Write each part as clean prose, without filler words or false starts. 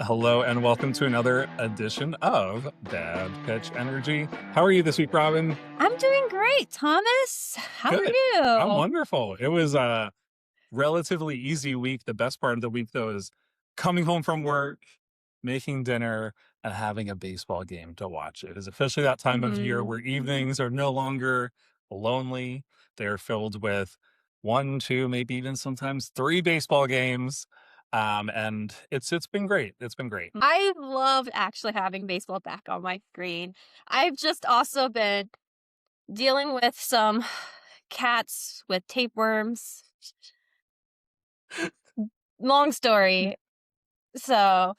Hello and welcome to another edition of Bad Pitch Energy. How are you this week, Robyn? I'm doing great, Thomas. How are Good. I'm you? wonderful. It was a relatively easy week. The best part of the week, though, is coming home from work, making dinner, and having a baseball game to watch. It is officially that time of year where evenings are no longer lonely. They're filled with one, two, maybe even sometimes three baseball games. And it's been great. It's been great. I loved actually having baseball back on my screen. I've just also been dealing with some cats with tapeworms. Long story. So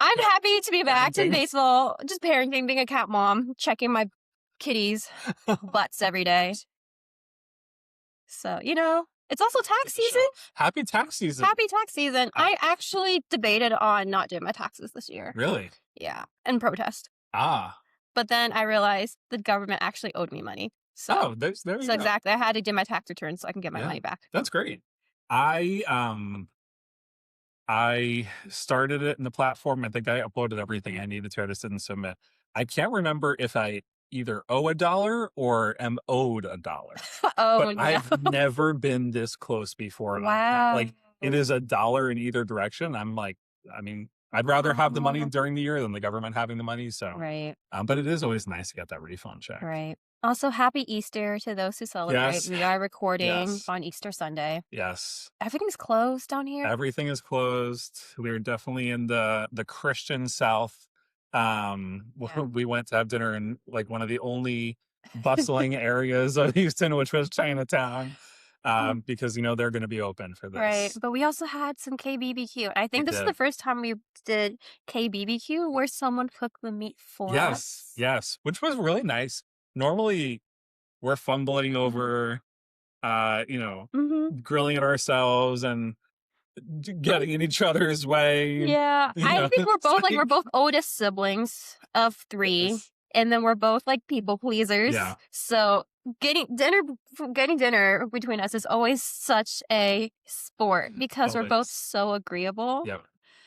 I'm happy to be back to Parenting. baseball, just parenting, being a cat mom, checking my kitties' butts every day. So, it's also tax season. Happy tax season. Happy tax season. I actually debated on not doing my taxes this year. Really? Yeah, and protest. Ah. But then I realized the government actually owed me money. So, there you go. exactly. I had to do my tax returns so I can get my money back. That's great. I started it in the platform. I think I uploaded everything I needed to. I just didn't submit. I can't remember if I either owe $1 or am owed $1. Oh, But no. I've never been this close before. Wow. Like, it is $1 in either direction. I'm like, I'd rather have the money during the year than the government having the money. So, Right. But it is always nice to get that refund check. Right. Also, happy Easter to those who celebrate. Yes. We are recording Yes. on Easter Sunday. Yes. Everything's closed down here. Everything is closed. We're definitely in the Christian South. We went to have dinner in like one of the only bustling areas of Houston, which was Chinatown. Because they're going to be open for this. Right. But we also had some KBBQ. I think this is the first time we did KBBQ where someone cooked the meat for us. Yes, which was really nice. Normally, we're fumbling over, grilling it ourselves and getting in each other's way. Yeah, I think we're both oldest siblings of 3, Yes. and then we're both like people pleasers. Yeah. So getting dinner between us is always such a sport because we're both so agreeable.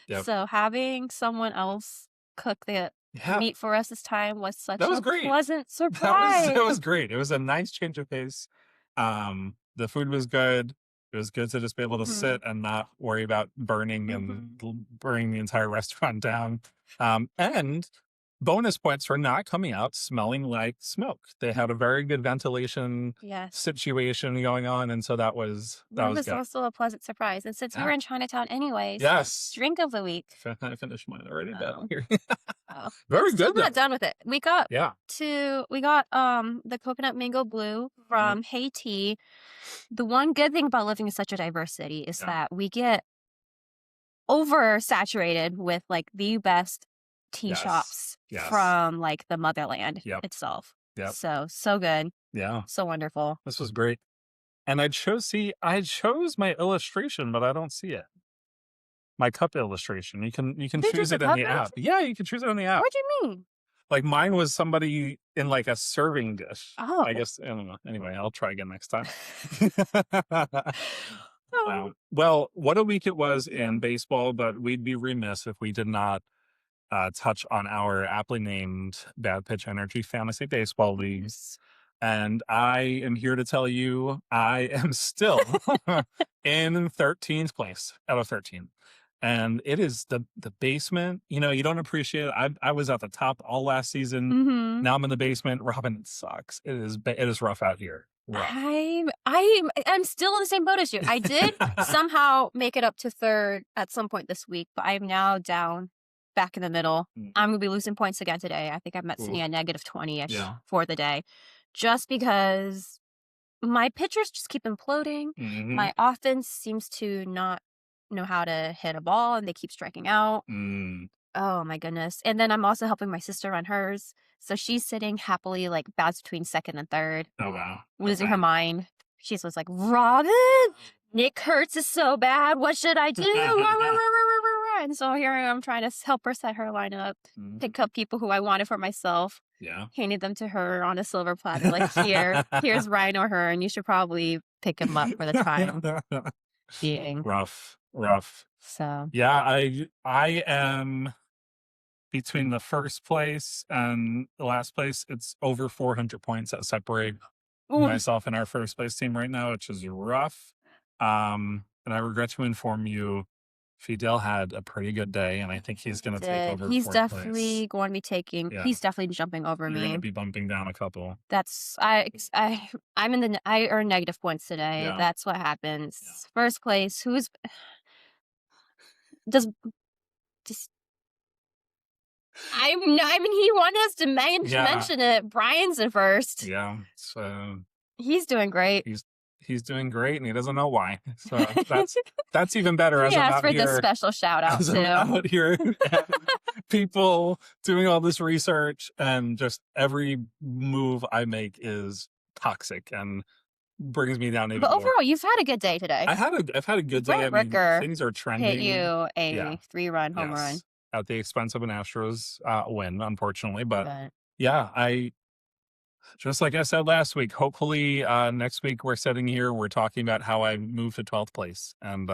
Yep. So having someone else cook the meat for us this time was such a pleasant surprise. That was great. It was a nice change of pace. The food was good. It was good to just be able to sit and not worry about burning the entire restaurant down. And bonus points for not coming out smelling like smoke. They had a very good ventilation situation going on, and so that was good. Also a pleasant surprise. And since we were in Chinatown anyways, drink of the week. I finished mine already down here. Very good. We're not done with it. We got the coconut mango blue from Haiti. The one good thing about living in such a diverse city is that we get oversaturated with like the best tea shops from like the motherland itself. So good. Yeah. So wonderful. This was great. And I chose my illustration, but I don't see it. My cup illustration. You can choose it in the app. Yeah, you can choose it on the app. What do you mean? Like mine was somebody in like a serving dish. Oh. I guess I don't know. Anyway, I'll try again next time. Well, what a week it was in baseball, but we'd be remiss if we did not touch on our aptly named Bad Pitch Energy Fantasy Baseball Leagues. And I am here to tell you I am still in 13th place out of 13. And it is the basement. You don't appreciate it. I was at the top all last season. Now I'm in the basement. Robyn, it sucks. It is rough out here. Rough. I'm still in the same boat as you. I did somehow make it up to 3rd at some point this week, but I am now down back in the middle. I'm going to be losing points again today. I think I'm sitting at negative 20-ish for the day. Just because my pitchers just keep imploding. My offense seems to not know how to hit a ball and they keep striking out. Oh my goodness. And then I'm also helping my sister run hers. So she's sitting happily like bounced between 2nd and 3rd. Oh wow. Losing her mind. She's like, Robyn, Nick Hurts is so bad. What should I do? And so here I am trying to help her set her lineup, pick up people who I wanted for myself. Handed them to her on a silver platter. Like, here's Ryan or her, and you should probably pick him up for the time being. Rough. Rough. So Yeah, I am between the first place and the last place. It's over 400 points that separate ooh, myself and our first place team right now, which is rough. And I regret to inform you, Fidel had a pretty good day, and I think he's going to take over he's fourth place. definitely going to be taking. Yeah, He's definitely jumping over you're going to me. be bumping down a couple. That's I'm in the I earned negative points today. Yeah. That's what happens. First place. Who's does just I mean he wanted us to Yeah. mention it. Brian's in first. Yeah. So He's doing great. he's doing great, and he doesn't know why. So that's even better as He I'm asked out for this here. special shout out As too. I'm out here, and people doing all this research, and just every move I make is toxic and brings me down even But more. overall, you've had a good day today. I've had a good day. I Brett mean, Ricker things are hit trending. you Yeah. a 3-run home run. Yes. At the expense of an Astros win, unfortunately. But But yeah, I just like I said last week, hopefully next week we're sitting here, we're talking about how I moved to 12th place and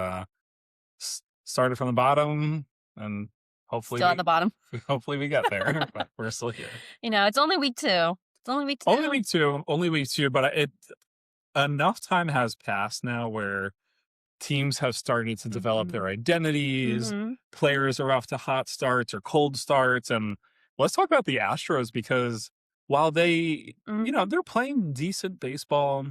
started from the bottom, and hopefully still at the bottom. hopefully we get there, but we're still here. You know, it's only week 2. It's only week 2. Only week 2, but enough time has passed now where teams have started to develop their identities. Players are off to hot starts or cold starts. And let's talk about the Astros, because while they, they're playing decent baseball,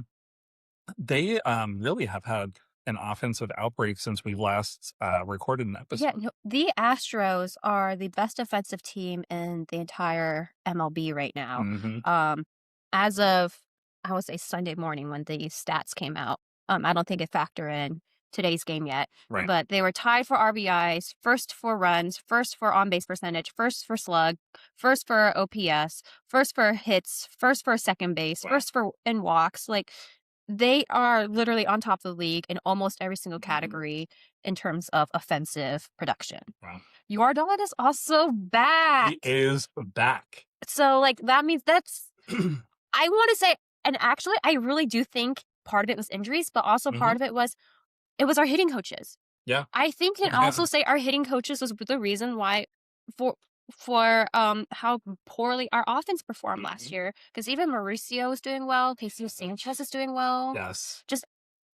they really have had an offensive outbreak since we last recorded an episode. Yeah, no, the Astros are the best offensive team in the entire MLB right now. As of, I would say Sunday morning when the stats came out, I don't think it factor in today's game yet, Right. but they were tied for RBIs, first for runs, first for on-base percentage, first for slug, first for OPS, first for hits, first for second base, Wow. first for in walks. Like, they are literally on top of the league in almost every single category in terms of offensive production. Wow. Your dog is also back. He is back. So, like, that means that's, I want to say, and actually, I really do think part of it was injuries, but also part of it was our hitting coaches. Yeah. I think and also say our hitting coaches was the reason why for how poorly our offense performed last year. Because even Mauricio is doing well, Jesus Sanchez is doing well. Yes.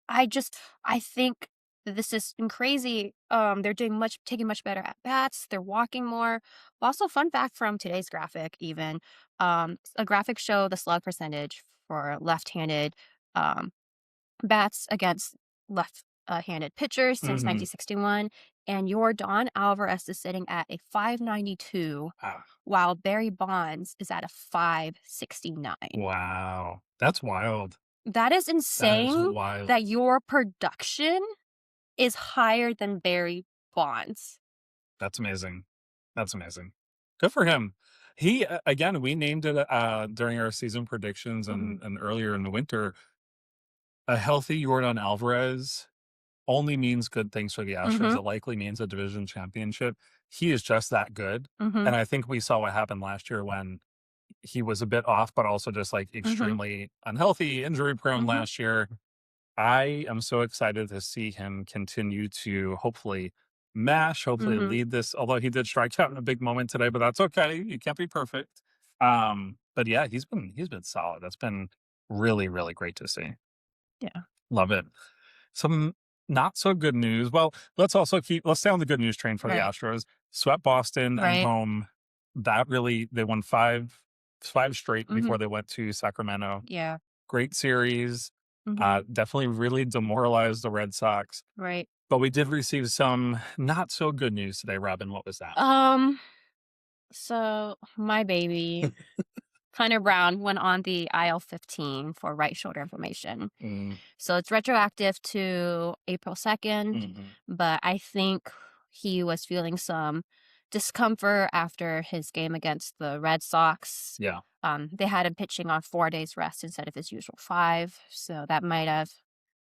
I think that this is crazy. They're taking much better at bats. They're walking more. Also, fun fact from today's graphic, even a graphic show the slug percentage for left-handed bats against left-handed pitchers since 1961, and your Don Alvarez is sitting at a 592, while Barry Bonds is at a 569. Wow, that's wild. That is insane. Wild. That your production is higher than Barry Bonds. That's amazing. That's amazing. Good for him. He again, we named it during our season predictions and earlier in the winter. A healthy Yordan Alvarez only means good things for the Astros. It likely means a division championship. He is just that good. And I think we saw what happened last year when he was a bit off, but also just like extremely unhealthy, injury prone last year. I am so excited to see him continue to hopefully lead this, although he did strike out in a big moment today, but that's okay. You can't be perfect. But yeah, he's been solid. That's been really, really great to see. Yeah. Love it. Some not so good news. Well, let's stay on the good news train for the Astros. Swept Boston at home. They won five straight before they went to Sacramento. Yeah. Great series. Definitely really demoralized the Red Sox. Right. But we did receive some not so good news today, Robyn. What was that? So my baby Hunter Brown went on the IL-15 for right shoulder inflammation. So it's retroactive to April 2nd, but I think he was feeling some discomfort after his game against the Red Sox. Yeah. They had him pitching on 4 days rest instead of his usual 5, so that might have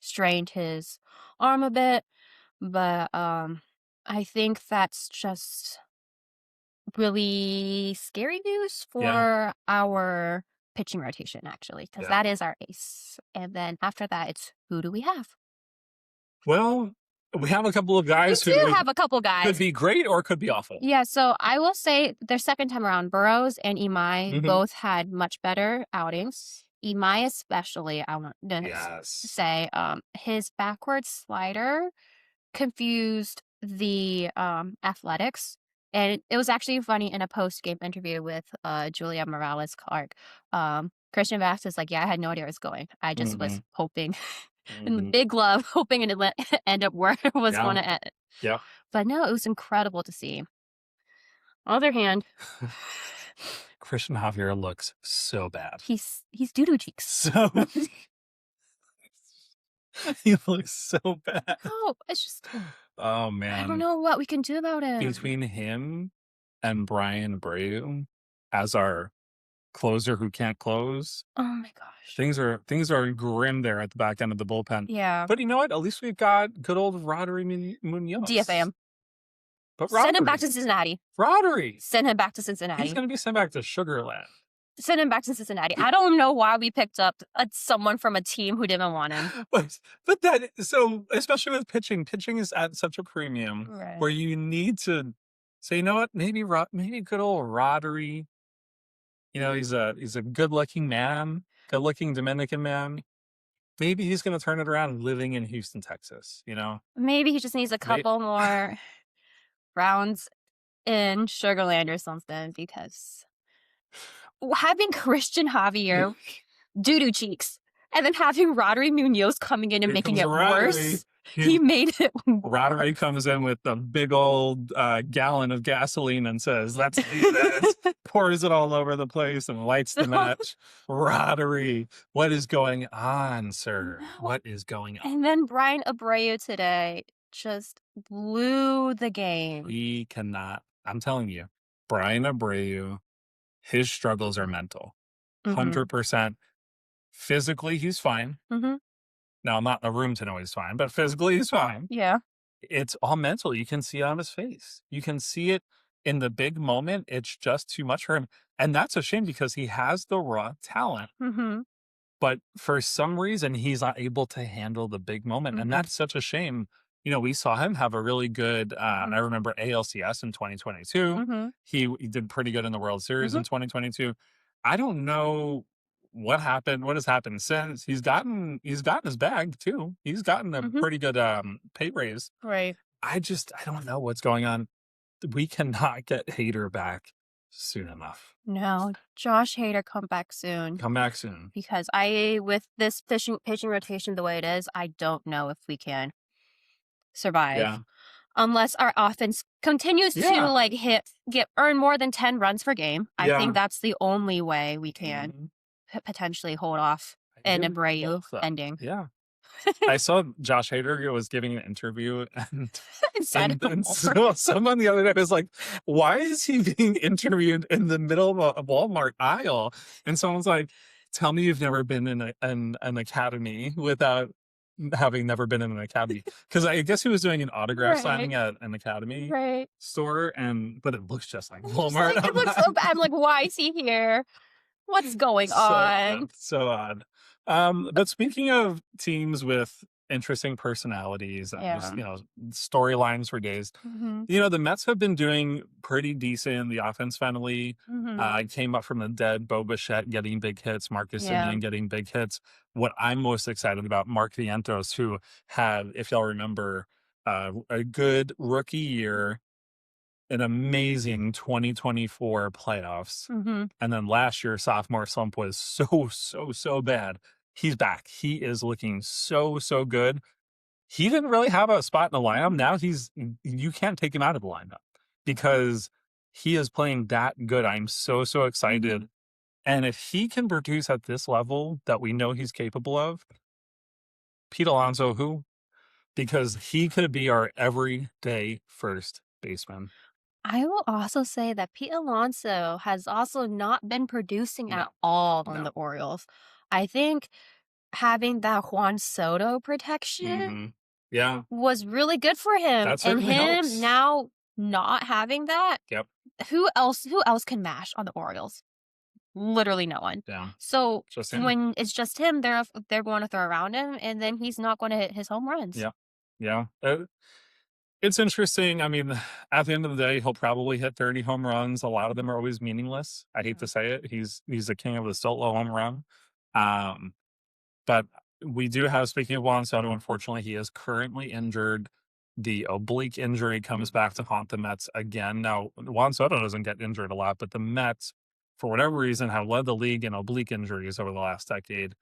strained his arm a bit, but I think that's just really scary news for our pitching rotation, actually, because that is our ace. And then after that, it's who do we have? Well, we have a couple of guys We who do have a couple guys. could be great or could be awful. Yeah, so I will say their second time around, Burrows and Imai both had much better outings. Imai especially, I want to say, his backward slider confused the Athletics. And it was actually funny in a post-game interview with Julia Morales-Clark. Christian Vast is like, yeah, I had no idea where it was going. I just was hoping, in the big glove, hoping it would end up where it was going to end. Yeah. But no, it was incredible to see. On the other hand, Christian Javier looks so bad. He's doo-doo cheeks. So he looks so bad. Oh, it's just, oh man, I don't know what we can do about it. Between him and Bryan Abreu as our closer who can't close. Oh my gosh. Things are grim there at the back end of the bullpen. Yeah. But you know what? At least we've got good old Rodry Munoz. DFA him. But Rodry. Send him back to Cincinnati. Rodry. Send him back to Cincinnati. He's going to be sent back to Sugarland. Send him back to Cincinnati. I don't know why we picked up someone from a team who didn't want him. But so especially with pitching is at such a premium where you need to say, you know what, maybe good old Rodry. You know, he's a good-looking man, good-looking Dominican man. Maybe he's going to turn it around living in Houston, Texas, you know? Maybe he just needs a couple more rounds in Sugarland or something, because having Christian Javier doo-doo cheeks and then having Rodry Munoz coming in and making it worse. He made it. Rodry comes in with a big old gallon of gasoline and says, let's do this. Pours it all over the place and lights the match. Rodry, what is going on, sir? What is going on? And then Bryan Abreu today just blew the game. We cannot. I'm telling you, Bryan Abreu, his struggles are mental. 100%. Physically, he's fine. Now, I'm not in the room to know he's fine, but physically he's fine. Yeah. It's all mental. You can see it on his face. You can see it in the big moment. It's just too much for him. And that's a shame because he has the raw talent. But for some reason, he's not able to handle the big moment. And that's such a shame. You know, we saw him have a really good, I remember ALCS in 2022. He did pretty good in the World Series in 2022. I don't know what has happened since. He's gotten his bag too. He's gotten a pretty good pay raise. Right. I don't know what's going on. We cannot get Hader back soon enough. No, Josh Hader, come back soon. Come back soon. Because with this pitching rotation the way it is, I don't know if we can survive. Yeah. Unless our offense continues to earn more than 10 runs per game. I think that's the only way we can potentially hold off an Abreu ending. Yeah. I saw Josh Hader was giving an interview and someone the other day was like, why is he being interviewed in the middle of a Walmart aisle? And someone's like, tell me you've never been in an academy without having never been in an academy. Because I guess he was doing an autograph signing at an academy store, but it looks just like Walmart. It looks so bad. I'm like, why is he here? What's going on? So odd. But speaking of teams with interesting personalities, just, storylines for days, the Mets have been doing pretty decent. The offense finally came up from the dead. Bo Bichette getting big hits, Marcus Semien getting big hits. What I'm most excited about, Mark Vientos, who had, if y'all remember, a good rookie year, an amazing 2024 playoffs. And then last year, sophomore slump was so bad. He's back. He is looking so good. He didn't really have a spot in the lineup. Now you can't take him out of the lineup because he is playing that good. I'm so excited. And if he can produce at this level that we know he's capable of, Pete Alonso, who? Because he could be our everyday first baseman. I will also say that Pete Alonso has also not been producing at all on the Orioles. I think having that Juan Soto protection was really good for him. And him helps. Now not having that, who else can mash on the Orioles? Literally no one. Yeah. So when it's just him, they're going to throw around him, and then he's not going to hit his home runs. Yeah. Yeah. It's interesting. I mean, at the end of the day, he'll probably hit 30 home runs. A lot of them are always meaningless. I hate to say it. He's the king of the solo home run. Um, but we do have, speaking of Juan Soto, unfortunately, he is currently injured. The oblique injury comes back to haunt the Mets again. Now, Juan Soto doesn't get injured a lot, but the Mets, for whatever reason, have led the league in oblique injuries over the last decade.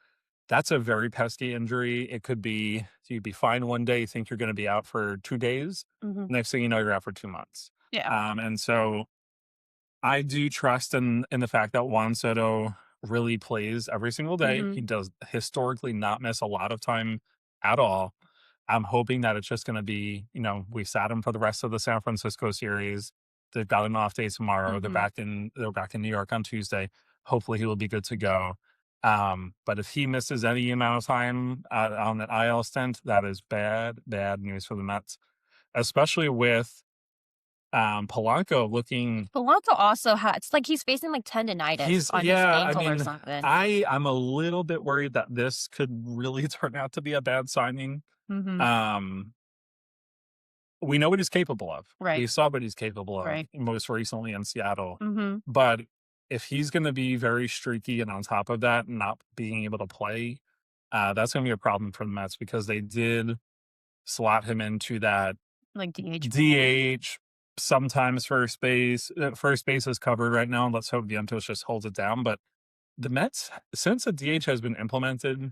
That's a very pesky injury. It could be, you'd be fine one day, you think you're going to be out for 2 days. Next thing you know, you're out for 2 months. Yeah. And so I do trust in the fact that Juan Soto really plays every single day. He does historically not miss a lot of time at all. I'm hoping that it's just going to be, we sat him for the rest of the San Francisco series. They've got an off day tomorrow. They're back in New York on Tuesday. Hopefully he will be good to go. But if he misses any amount of time on that IL stint, that is bad news for the Mets, especially with Polanco looking. Polanco also had, it's like he's facing like tendonitis on his ankle or something. I'm a little bit worried that this could really turn out to be a bad signing. We know what he's capable of. Right. We saw what he's capable of most recently in Seattle. But if he's going to be very streaky and on top of that, not being able to play, that's going to be a problem for the Mets, because they did slot him into that like DH, sometimes first base. First base is covered right now, and let's hope Vientos just holds it down. But the Mets, since a DH has been implemented,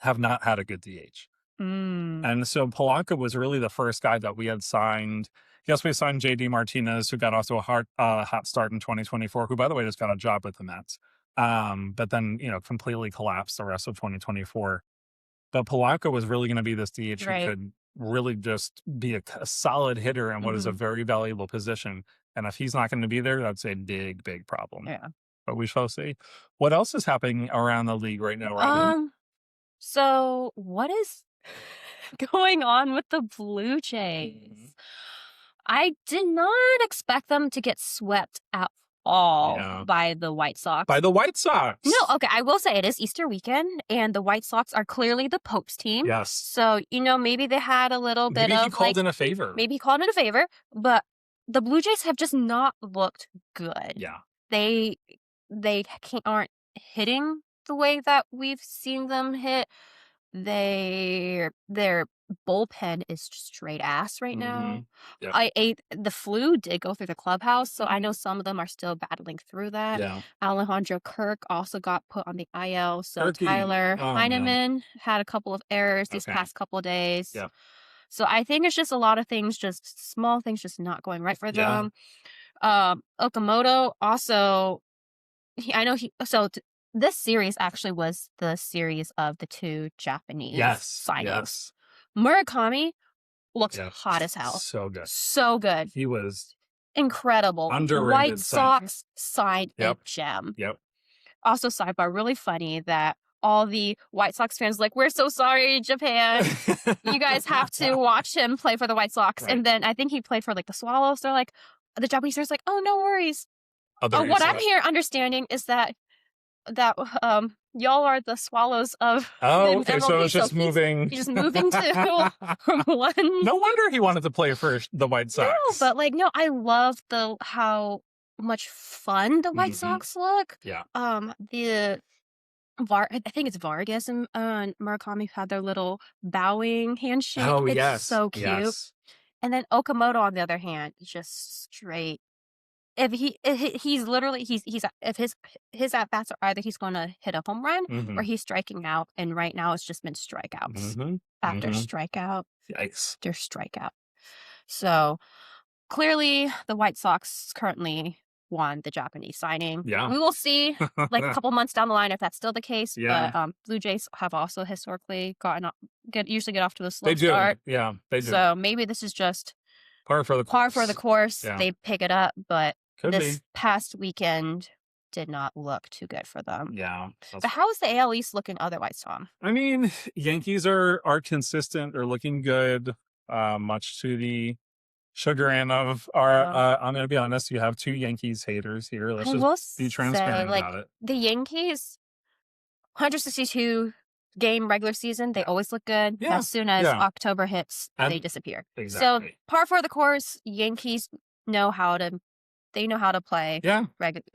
have not had a good DH. And so Polanco was really the first guy that we had signed. Yes, we signed JD Martinez, who got off to a hot start in 2024, who, by the way, just got a job with the Mets. But then, completely collapsed the rest of 2024. But Polanco was really going to be this DH who could really just be a solid hitter in what is a very valuable position. And if he's not going to be there, that's a big, big problem. Yeah. But we shall see. What else is happening around the league right now, Robyn? So what is going on with the Blue Jays? I did not expect them to get swept at all by the White Sox. By the White Sox? No, okay, I will say it is Easter weekend, and the White Sox are clearly the Pope's team. Yes. So, maybe they had a little bit of... Maybe he called in a favor. Maybe he called in a favor, but the Blue Jays have just not looked good. Yeah. They aren't hitting the way that we've seen them hit. Their bullpen is straight ass right now. Yep. The flu did go through the clubhouse, so I know some of them are still battling through that. Yeah. Alejandro Kirk also got put on the IL. So Tyler Heineman had a couple of errors these past couple of days. Yeah. So I think it's just a lot of things, just small things, just not going right for them. Okamoto also, this series actually was the series of the two Japanese signings. Yes. Murakami looked hot as hell. So good. So good. He was incredible. Underrated. White Sox signed a gem. Yep. Also, sidebar, really funny that all the White Sox fans like, we're so sorry, Japan. You guys have to watch him play for the White Sox. Right. And then I think he played for like the Swallows. They're like, the Japanese fans like, oh, no worries. What I'm here understanding is that y'all are the Swallows of okay, MLB, so it's just moving. He's just moving to from one. No wonder he wanted to play for the White Sox. No, but I love how much fun the White Sox look. Yeah. I think it's Vargas and Murakami had their little bowing handshake. Oh, it's so cute. Yes. And then Okamoto, on the other hand, just straight. If he's literally if his at bats are either he's going to hit a home run or he's striking out, and right now it's just been strikeouts after strikeout after strikeout. So clearly, the White Sox currently won the Japanese signing. Yeah, we will see a couple months down the line if that's still the case. Yeah. But Blue Jays have also historically usually get off to a slow start. Yeah, they do. So maybe this is just par for the course. Yeah. They pick it up, but this past weekend did not look too good for them. Yeah. But how is the AL East looking otherwise, Tom? I mean, Yankees are consistent, are looking good, much to the chagrin of our, I'm going to be honest, you have two Yankees haters here. Let's just be transparent about it. The Yankees, 162 game regular season, they always look good. Yeah. As soon as October hits, they disappear. Exactly. So par for the course, Yankees know how to play in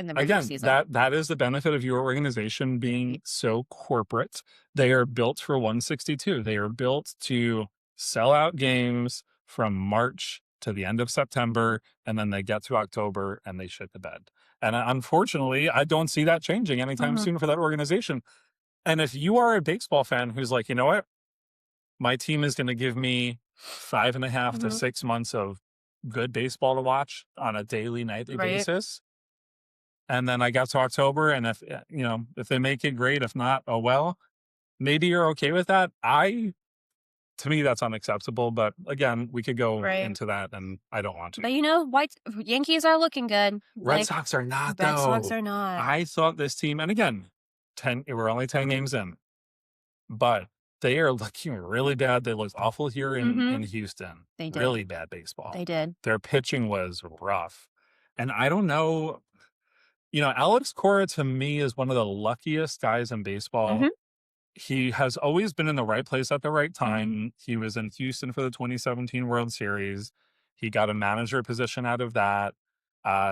the regular season. That is the benefit of your organization being so corporate. They are built for 162. They are built to sell out games from March to the end of September, and then they get to October and they shit the bed. And unfortunately, I don't see that changing anytime soon for that organization. And if you are a baseball fan who's like, you know what, my team is going to give me 5.5 to 6 months of good baseball to watch on a daily, nightly basis. And then I got to October, and if they make it, great. If not, oh well. Maybe you're okay with that. To me, that's unacceptable. But again, we could go into that, and I don't want to. But Yankees are looking good. Red Sox are not, though. Red Sox are not. I thought this team, and again, we're only 10 games in, but they are looking really bad. They looked awful here in Houston. They did. Really bad baseball. They did. Their pitching was rough. And I don't know, Alex Cora to me is one of the luckiest guys in baseball. He has always been in the right place at the right time. He was in Houston for the 2017 World Series. He got a manager position out of that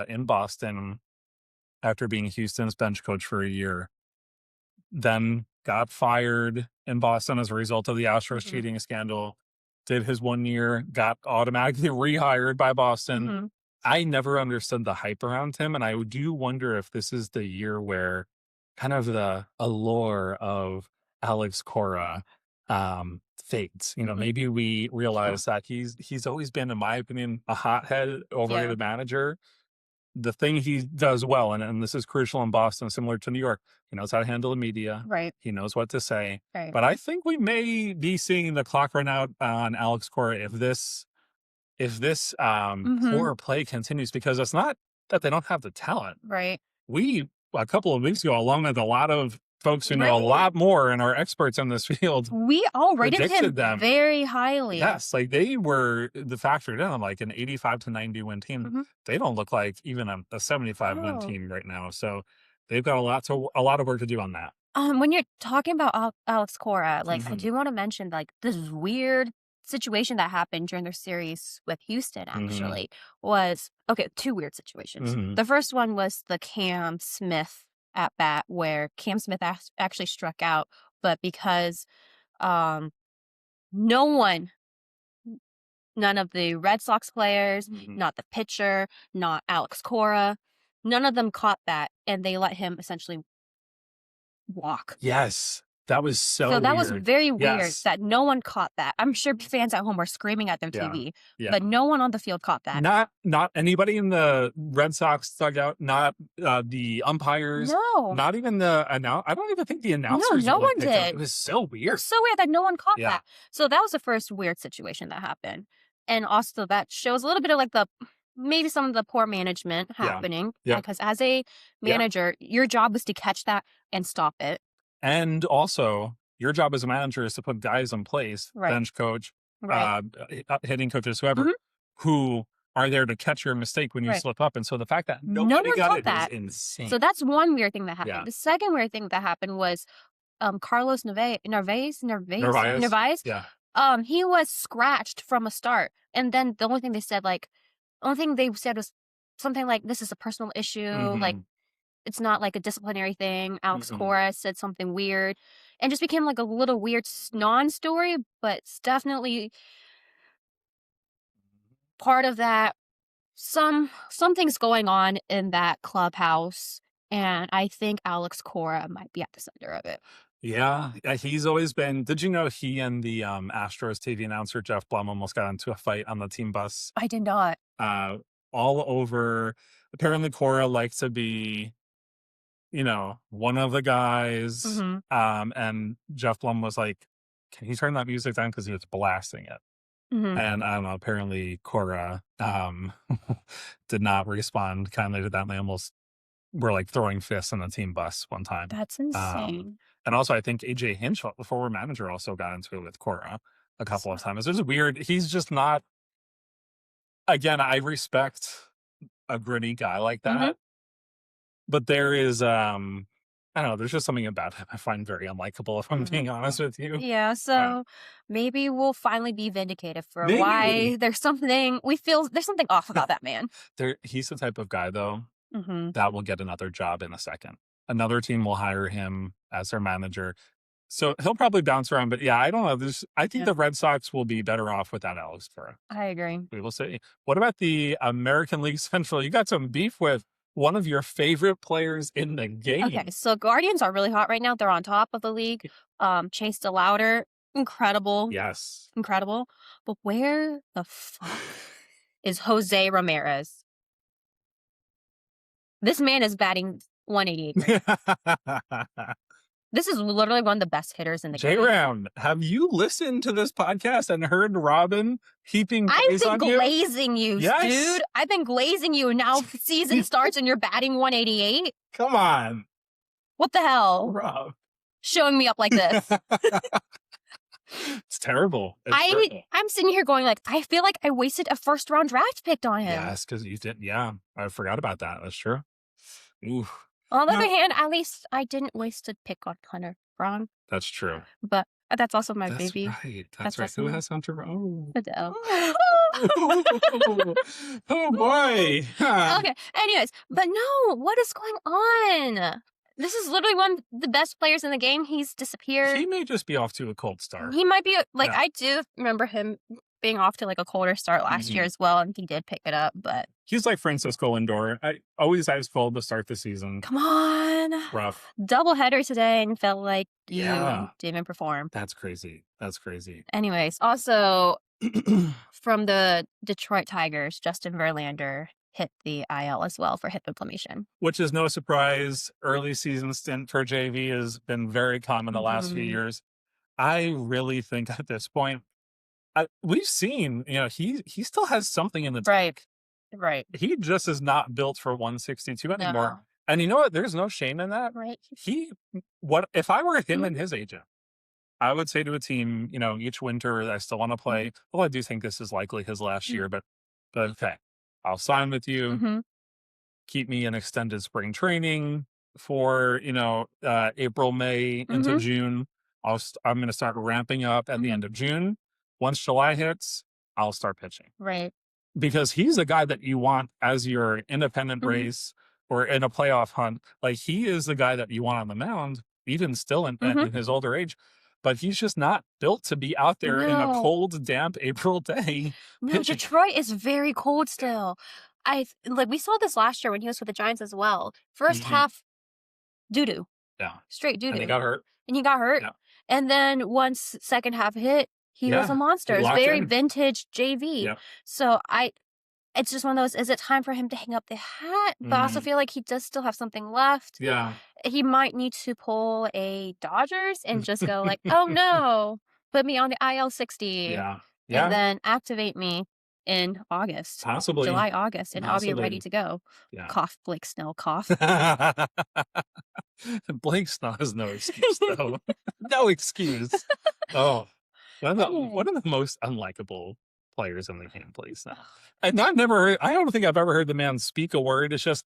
in Boston after being Houston's bench coach for a year. Then got fired in Boston as a result of the Astros cheating scandal. Did his 1 year, got automatically rehired by Boston. I never understood the hype around him, and I do wonder if this is the year where kind of the allure of Alex Cora fades. Maybe we realize that he's always been, in my opinion, a hothead, overrated manager. The thing he does well, and this is crucial in Boston, similar to New York, he knows how to handle the media. Right. He knows what to say. Right. But I think we may be seeing the clock run out on Alex Cora if this poor play continues, because it's not that they don't have the talent. Right. We, a couple of weeks ago, along with a lot of folks who know a lot more and are experts in this field, we all rated him very highly. Yes, like they were the factored in. I'm like an 85 to 90 win team. They don't look like even a 75 win team right now. So they've got a lot of work to do on that. When you're talking about Alex Cora, I do want to mention this weird situation that happened during their series with Houston. Actually, was two weird situations. The first one was the Cam Smith at bat, where Cam Smith actually struck out, but because none of the Red Sox players, not the pitcher, not Alex Cora, none of them caught that, and they let him essentially walk. Yes. That was so weird. That was very weird that no one caught that. I'm sure fans at home were screaming at their TV, but no one on the field caught that. Not anybody in the Red Sox dugout, not the umpires. No. Not even I don't even think the announcers. No one did. It was so weird. It was so weird that no one caught that. So that was the first weird situation that happened. And also that shows a little bit of maybe some of the poor management happening. Because as a manager, your job was to catch that and stop it. And also, your job as a manager is to put guys in place, bench coach, hitting coaches, whoever, who are there to catch your mistake when you slip up. And so the fact that nobody got it is insane. So that's one weird thing that happened. The second weird thing that happened was Carlos Narvaez. Yeah. He was scratched from a start. And then the only thing they said was something like, this is a personal issue, it's not a disciplinary thing. Alex Cora said something weird and just became a little weird non-story, but it's definitely part of that. Something's going on in that clubhouse, and I think Alex Cora might be at the center of it. Yeah, he's always been. Did you know he and the Astros TV announcer Jeff Blum almost got into a fight on the team bus? I did not. All over. Apparently, Cora likes to be one of the guys. And Jeff Blum was like, can you turn that music down? Because he was blasting it. And I don't know, apparently Cora did not respond kindly to that. And they almost were throwing fists on the team bus one time. That's insane. And also, I think AJ Hinch, the former manager, also got into it with Cora a couple of times. There's he's just not, again, I respect a gritty guy like that. But there is, and I don't know. There's just something about him I find very unlikable, if I'm being honest with you. Yeah, so maybe we'll finally be vindicated for Maybe. why there's something off about that man. He's the type of guy, though, Mm-hmm. that will get another job in a second. Another team will hire him as their manager. So he'll probably bounce around. But yeah, I don't know. I think the Red Sox will be better off without Alex Cora. I agree. We will see. What about the American League Central? You got some beef with one of your favorite players in the game. Okay, so Guardians are really hot right now. They're on top of the league. Chase DeLauder, incredible. Yes. Incredible. But where the fuck is Jose Ramirez? This man is batting 188. This is literally one of the best hitters in the game. J-Round, have you listened to this podcast and heard Robyn heaping praise on you? I've been glazing you, dude. I've been glazing you. Now season starts and you're batting 188? Come on. What the hell? Rob. Showing me up like this. It's terrible. Terrible. I'm sitting here going like, I feel like I wasted a first-round draft pick on him. Yes, because you did. Yeah, I forgot about that. That's true. Ooh. On the other hand, at least I didn't waste a pick on Hunter Brown. That's true. But that's also my baby. Right. That's right. Who has Hunter Brown? Adele. Oh boy. Okay. Anyways, but no, what is going on? This is literally one of the best players in the game. He's disappeared. He may just be off to a cold start. He might be like, I do remember him being off to like a colder start last year as well, and he did pick it up, but he's like Francisco Lindor. I always eyes full to start the season. Come on. Rough. Doubleheader today and felt like you didn't even perform. That's crazy. That's crazy. Anyways, also from the Detroit Tigers, Justin Verlander hit the IL as well for hip inflammation. Which is no surprise. Early season stint for JV has been very common the last few years. I really think at this point, we've seen, he still has something in the tank. Right. He just is not built for 162 anymore. No. And you know what? There's no shame in that. Right. If I were him and his agent, I would say to a team, each winter I still want to play. Well, I do think this is likely his last year, but okay, I'll sign with you. Keep me in extended spring training for, April, May into June. I'm going to start ramping up at the end of June. Once July hits, I'll start pitching. Right. Because he's the guy that you want as your independent race or in a playoff hunt. Like, he is the guy that you want on the mound, even still in his older age. But he's just not built to be out there in a cold, damp April day. No, Detroit is very cold still. We saw this last year when he was with the Giants as well. First half, doo-doo. Yeah. Straight doo-doo. And he got hurt. Yeah. And then once second half hit, he was a monster. It's very vintage JV. Yeah. So it's just one of those, is it time for him to hang up the hat? But I also feel like he does still have something left. Yeah. He might need to pull a Dodgers and just go like, oh no, put me on the IL 60. Yeah. And then activate me in August. Possibly. July, August. And I'll be ready to go. Yeah. Cough, Blake Snell, cough. Blake Snell has no excuse, though. No excuse. Oh. One of the most unlikable players in the game, please. And I don't think I've ever heard the man speak a word. It's just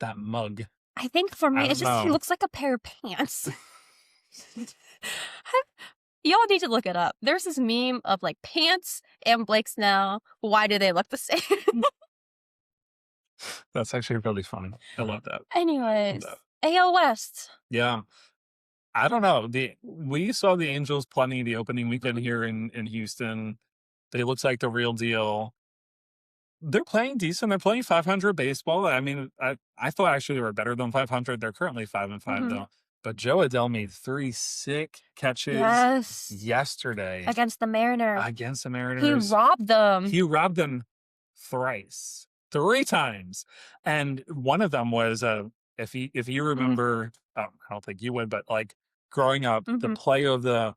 that mug. I think for me, it's just he looks like a pair of pants. Y'all need to look it up. There's this meme of like pants and Blake Snell. Why do they look the same? That's actually really funny. I love that. Anyways, AL West. Yeah. I don't know. We saw the Angels plenty the opening weekend here in Houston. They look like the real deal. They're playing decent. They're playing 500 baseball. I mean, I thought actually they were better than 500. They're currently 5-5 though. But Joe Adell made 3 sick catches yesterday against the Mariners. He robbed them. He robbed them thrice, 3 times, and one of them was if you remember, I don't think you would, but like growing up, the play of the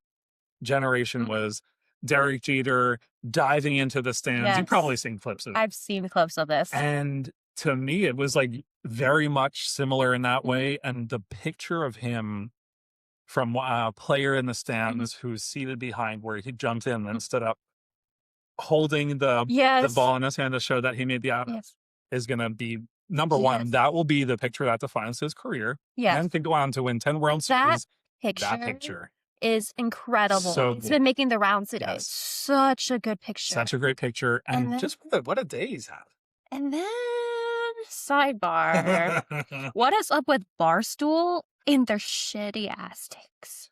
generation was Derek Jeter diving into the stands. You've probably seen clips of it. I've seen clips of this. And to me, it was like very much similar in that way. And the picture of him from a player in the stands who's seated behind where he jumped in and stood up, holding the ball in his hand to show that he made the out is going to be number one, that will be the picture that defines his career. Yes. And could go on to win 10 World Series. That picture is incredible. So it's been making the rounds today. Yes. Such a good picture. Such a great picture. And, then, just what a day he's had. And then, sidebar. What is up with Barstool in their shitty ass takes?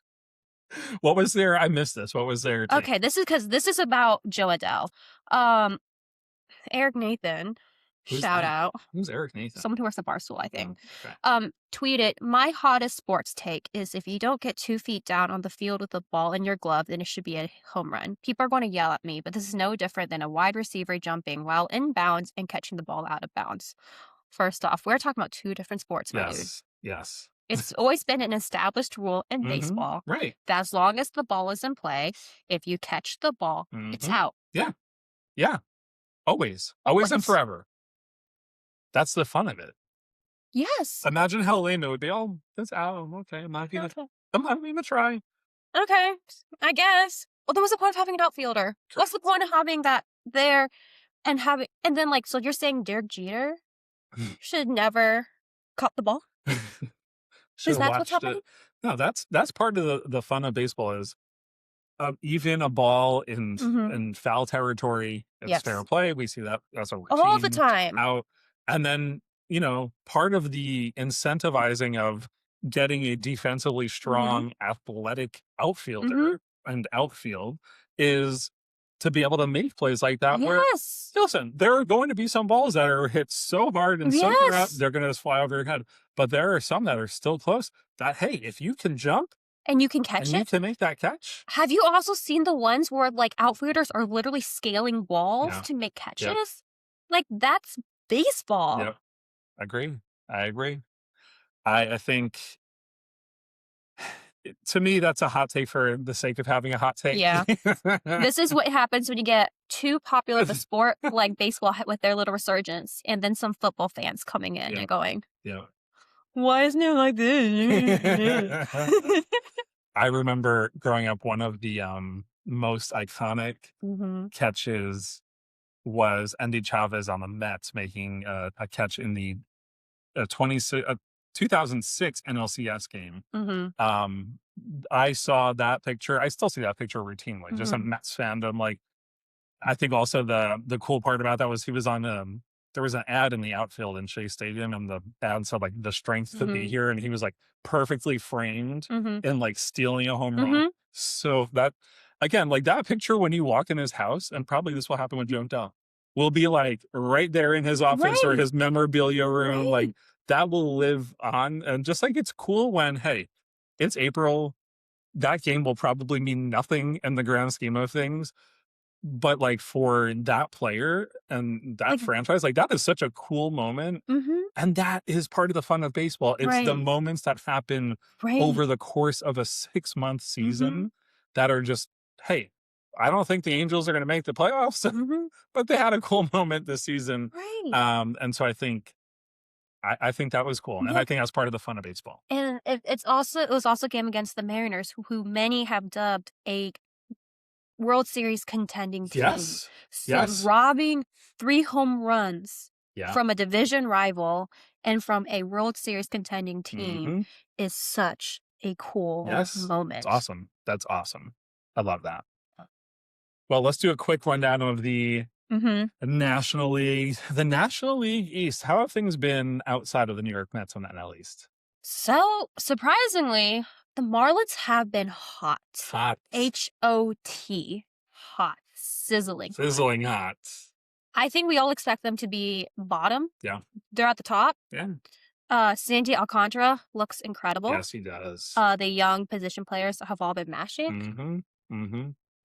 What was there? I missed this. What was there? Okay, this is about Joe Adele. Eric Nathan. Shout out. Who's Eric Nathan? Someone who works at Barstool, I think. Okay. Tweeted, my hottest sports take is if you don't get 2 feet down on the field with the ball in your glove, then it should be a home run. People are going to yell at me, but this is no different than a wide receiver jumping while in bounds and catching the ball out of bounds. First off, we're talking about 2 different sports, my dude. Yes. It's always been an established rule in baseball. Right. That as long as the ball is in play, if you catch the ball, it's out. Yeah. Yeah. Always and forever. That's the fun of it. Yes. Imagine how lame it would be. Oh, that's out. Okay, I'm not gonna try. Okay, I guess. Well, there was the point of having an outfielder. What's the point of having that there and then so you're saying Derek Jeter should never caught the ball? Is that what's happening? No, that's part of the fun of baseball is even a ball in foul territory, it's fair play. We see that as a routine all the time. Out. And then, part of the incentivizing of getting a defensively strong, athletic outfielder and outfield is to be able to make plays like that. Where, listen, there are going to be some balls that are hit so hard and so far out, they're going to just fly over your head. But there are some that are still close that, hey, if you can jump, and you can catch it. You can make that catch. Have you also seen the ones where outfielders are literally scaling walls to make catches? Yep. That's baseball. Yep. I agree. I think, to me, that's a hot take for the sake of having a hot take. Yeah. This is what happens when you get too popular of a sport like baseball with their little resurgence, and then some football fans coming in and going, why isn't it like this? I remember growing up, one of the most iconic catches was Andy Chavez on the Mets making a catch in the 2006 NLCS game. I saw that picture. I still see that picture routinely. Just a Mets fandom. I think also the cool part about that was he was on there was an ad in the outfield in Shea Stadium, and the ad said the strength to be here, and he was perfectly framed and stealing a home run. So that, again, that picture when you walk in his house, and probably this will happen with Joe Adele, will be right there in his office or his memorabilia room. That will live on. And just it's cool when, hey, it's April, that game will probably mean nothing in the grand scheme of things. But for that player and that franchise, that is such a cool moment. And that is part of the fun of baseball. It's the moments that happen over the course of a 6-month season that are just, hey, I don't think the Angels are going to make the playoffs, but they had a cool moment this season. And so I think that was cool. And I think that's part of the fun of baseball. And it was also a game against the Mariners, who many have dubbed a World Series contending team. Yes. Robbing 3 home runs from a division rival and from a World Series contending team is such a cool moment. It's awesome. That's awesome. I love that. Well, let's do a quick rundown of the National League. The National League East. How have things been outside of the New York Mets on the NL East? So, surprisingly, the Marlins have been hot. H-O-T. Hot. Sizzling. Sizzling hot. I think we all expect them to be bottom. Yeah. They're at the top. Yeah. Sandy Alcantara looks incredible. Yes, he does. The young position players have all been mashing.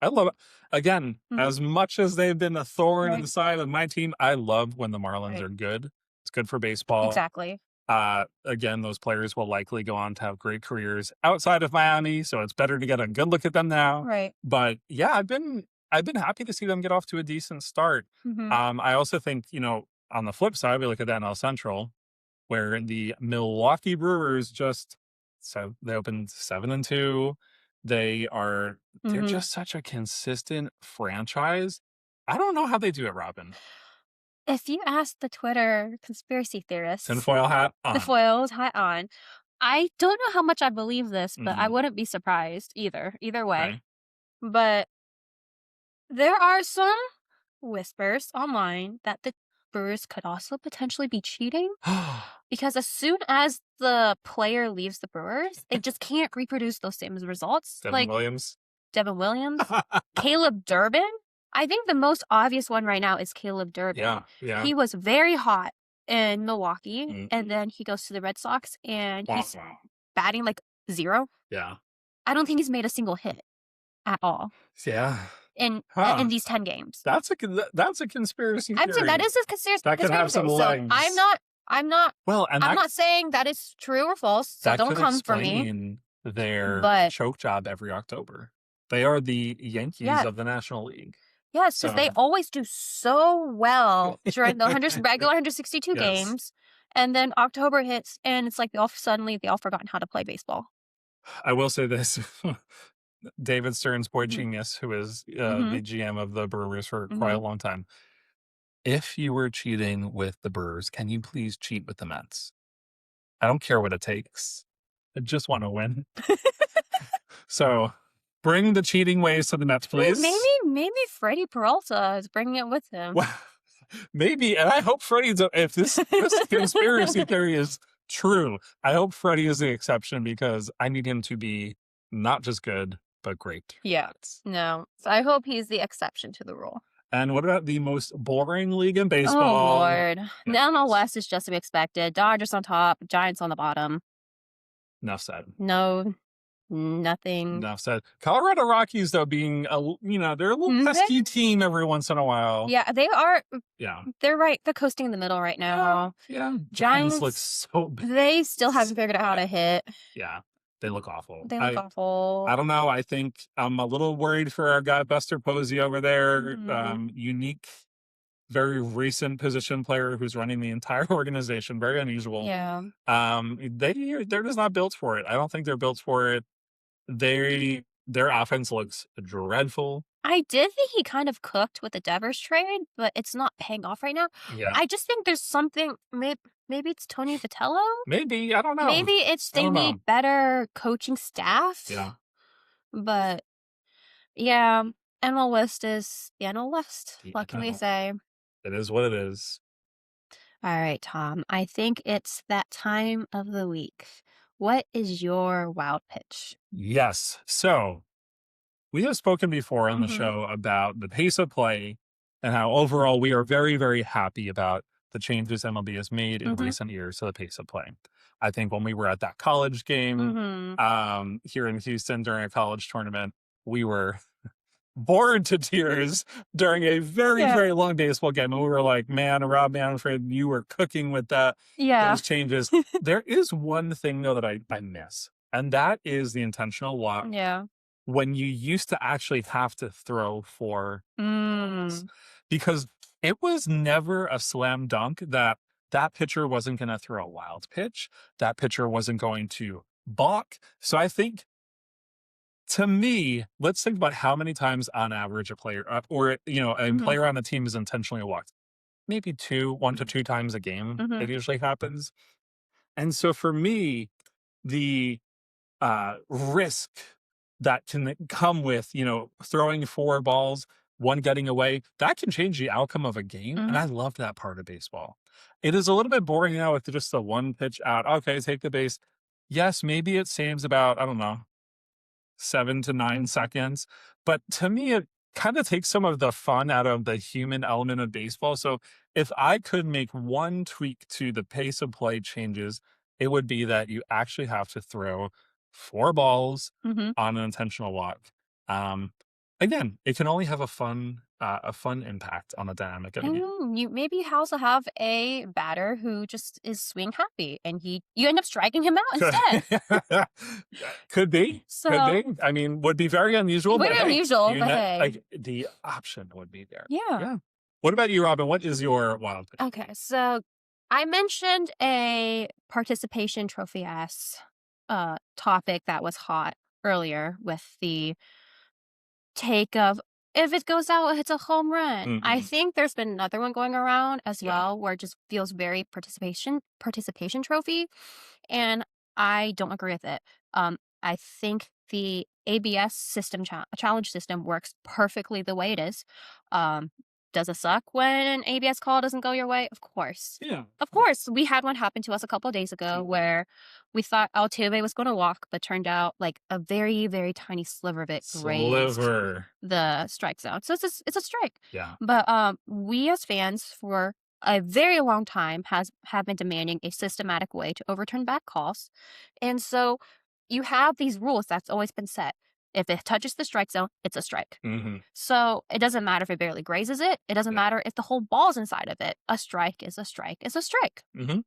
I love it. Again, as much as they've been a thorn in the side of my team, I love when the Marlins are good. It's good for baseball. Exactly. Again, those players will likely go on to have great careers outside of Miami, so it's better to get a good look at them now. Right. But yeah, I've been happy to see them get off to a decent start. I also think, on the flip side, we look at NL Central, where the Milwaukee Brewers they opened 7-2. They're just such a consistent franchise. I don't know how they do it, Robyn. If you ask the Twitter conspiracy theorists, Tinfoil hat on. the foils hat on, I don't know how much I believe this, but I wouldn't be surprised either way. Okay. But there are some whispers online that the Brewers could also potentially be cheating because as soon as the player leaves the Brewers, they just can't reproduce those same results. Devin Williams. Caleb Durbin. I think the most obvious one right now is Caleb Durbin. Yeah. He was very hot in Milwaukee, and then he goes to the Red Sox, and he's batting like 0. Yeah. I don't think he's made a single hit at all. Yeah. In these 10 games. That's a conspiracy theory. I'm saying that is a conspiracy. That could have some legs. So I'm not. Well, and I'm not saying that is true or false. So don't come for me. Their choke job every October. They are the Yankees of the National League. Yes, because they always do so well during the regular 162 games, and then October hits, and it's like they all forgotten how to play baseball. I will say this. David Stern's boy genius, who is the GM of the Brewers for quite a long time. If you were cheating with the Brewers, can you please cheat with the Mets? I don't care what it takes. I just want to win. So bring the cheating ways to the Mets, please. Maybe Freddie Peralta is bringing it with him. Well, maybe, and I hope Freddie's. If this conspiracy theory is true, I hope Freddie is the exception because I need him to be not just good, but great. Yeah. No. So I hope he's the exception to the rule. And what about the most boring league in baseball? Oh, Lord. The NL West is just to be expected. Dodgers on top, Giants on the bottom. Enough said. No, nothing. Enough said. Colorado Rockies, though, being, they're a little pesky team every once in a while. Yeah, they are. Yeah. They're right. They're coasting in the middle right now. Yeah. Giants look so bad. They still haven't figured out how to hit. Yeah. They look awful. I don't know. I think I'm a little worried for our guy Buster Posey over there. Unique, very recent position player who's running the entire organization. Very unusual. Yeah. They're just not built for it. I don't think they're built for it. Their offense looks dreadful. I did think he kind of cooked with the Devers trade, but it's not paying off right now. Yeah. I just think there's something. Maybe it's Tony Vitello. Maybe, I don't know. Maybe they need better coaching staff. Yeah. But yeah, NL West is the NL West. What can we say? It is what it is. All right, Tom. I think it's that time of the week. What is your wild pitch? Yes. So we have spoken before on the show about the pace of play and how overall we are very, very happy about the changes MLB has made in recent years to the pace of play. I think when we were at that college game here in Houston during a college tournament, we were bored to tears during a very, very long baseball game. And we were like, man, Rob Manfred, you were cooking with those changes. There is one thing, though, that I miss, and that is the intentional walk. Yeah. When you used to actually have to throw 4 balls. Because it was never a slam dunk that pitcher wasn't going to throw a wild pitch. That pitcher wasn't going to balk. So I think, to me, let's think about how many times on average a player or a player on the team is intentionally walked. Maybe 1 to 2 times a game. It usually happens. And so for me, the risk that can come with, throwing 4 balls, 1 getting away, that can change the outcome of a game. And I love that part of baseball. It is a little bit boring now with just the 1 pitch out. Okay, take the base. Yes, maybe it saves about, 7 to 9 seconds. But to me, it kind of takes some of the fun out of the human element of baseball. So if I could make 1 tweak to the pace of play changes, it would be that you actually have to throw 4 balls on an intentional walk. Again, it can only have a fun impact on the dynamic of a game. You maybe also have a batter who just is swing happy, and you end up striking him out instead. Could be. I mean, would be very unusual. Very unusual, but hey. The option would be there. Yeah. What about you, Robyn? What is your wild pitch? Okay, so I mentioned a participation trophy-esque topic that was hot earlier with the take of if it goes out, it's a home run. I Mhm. think there's been another one going around as Yeah. well where it just feels very participation trophy, and I don't agree with it. I think the ABS system challenge system works perfectly the way it is. Does it suck when an ABS call doesn't go your way? Of course. Yeah. Of course. We had one happen to us a couple of days ago where we thought Altuve was going to walk, but turned out like a very, very tiny sliver of it grazed Sliver. the strike zone. So it's a strike. Yeah. But we as fans for a very long time have been demanding a systematic way to overturn bad calls. And so you have these rules that's always been set. If it touches the strike zone, it's a strike. Mm-hmm. So it doesn't matter if it barely grazes it. It doesn't matter if the whole ball's inside of it. A strike is a strike is a strike. Mm-hmm.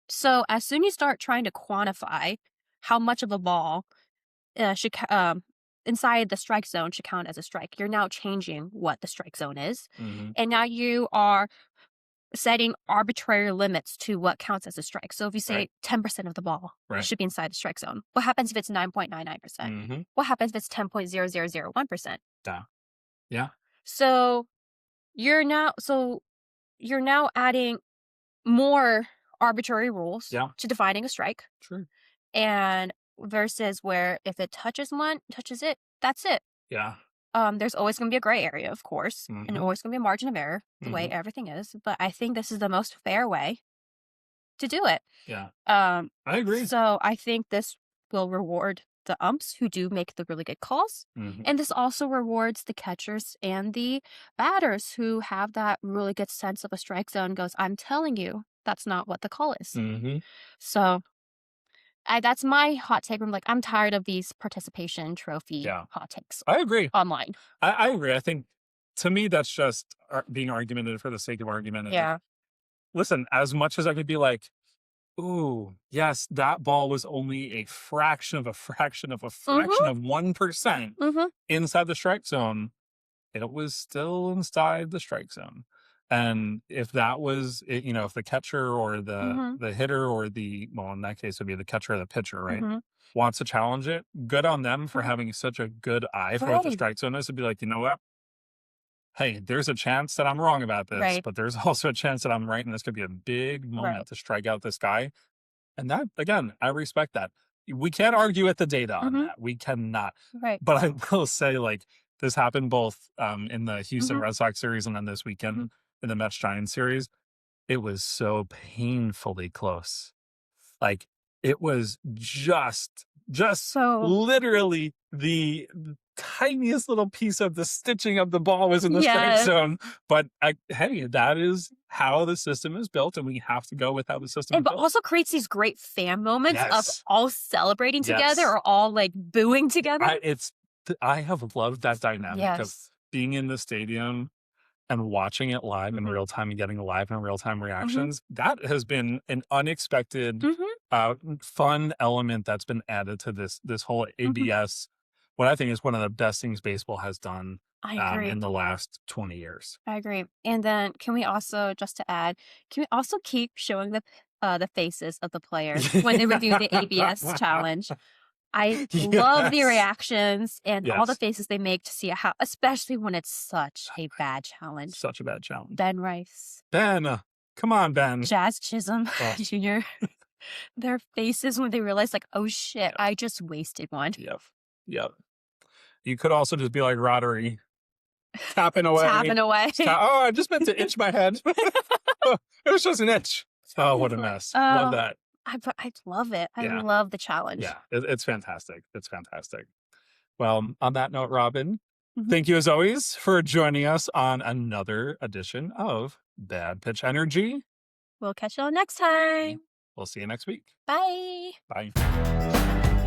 So as soon as you start trying to quantify how much of a ball should inside the strike zone should count as a strike, you're now changing what the strike zone is, and now you are setting arbitrary limits to what counts as a strike. So if you say 10% of the ball should be inside the strike zone, what happens if it's 9.99%? What happens if it's 10.0001%? Yeah. So you're now adding more arbitrary rules to defining a strike. Sure. And versus where if it touches it, that's it. Yeah. There's always going to be a gray area, of course, and always going to be a margin of error, the way everything is. But I think this is the most fair way to do it. Yeah. I agree. So I think this will reward the umps who do make the really good calls. And this also rewards the catchers and the batters who have that really good sense of a strike zone goes, I'm telling you, that's not what the call is. So that's my hot take. I'm like, I'm tired of these participation trophy hot takes. I agree. Online. I agree. I think to me, that's just being argumentative for the sake of argument. Yeah. Listen, as much as I could be like, ooh, yes, that ball was only a fraction of a fraction of a fraction of 1% inside the strike zone, it was still inside the strike zone. And if that was, if the catcher or the hitter or in that case, it would be the catcher or the pitcher, right? Wants to challenge it, good on them for having such a good eye for what the strike zone is, to be like, you know what? Hey, there's a chance that I'm wrong about this, but there's also a chance that I'm right, and this could be a big moment to strike out this guy. And that, again, I respect that. We can't argue with the data on that. We cannot. Right. But I will say, like, this happened both in the Houston Red Sox series and then this weekend in the Mets Giants series. It was so painfully close. Like, it was just literally the tiniest little piece of the stitching of the ball was in the strike zone. But hey, that is how the system is built, and we have to go with how the system is built. It also creates these great fan moments of all celebrating together or all like booing together. I have loved that dynamic of being in the stadium and watching it live in real time and getting live and real time reactions. That has been an unexpected, fun element that's been added to this whole ABS. What I think is one of the best things baseball has done in the last 20 years. I agree. And then can we also, just to add, keep showing the faces of the players when they review the ABS challenge? I love the reactions and all the faces they make to see how, especially when it's such a bad challenge. Such a bad challenge. Ben Rice. Ben, come on, Ben. Jazz Chisholm Jr. Their faces when they realize, like, oh shit, I just wasted one. Yep. You could also just be like Roddery. Tapping away. I just meant to itch my head. It was just an itch. Oh, what a mess. Love that. I love it. I love the challenge. Yeah, it's fantastic. It's fantastic. Well, on that note, Robyn, thank you as always for joining us on another edition of Bad Pitch Energy. We'll catch you all next time. We'll see you next week. Bye. Bye.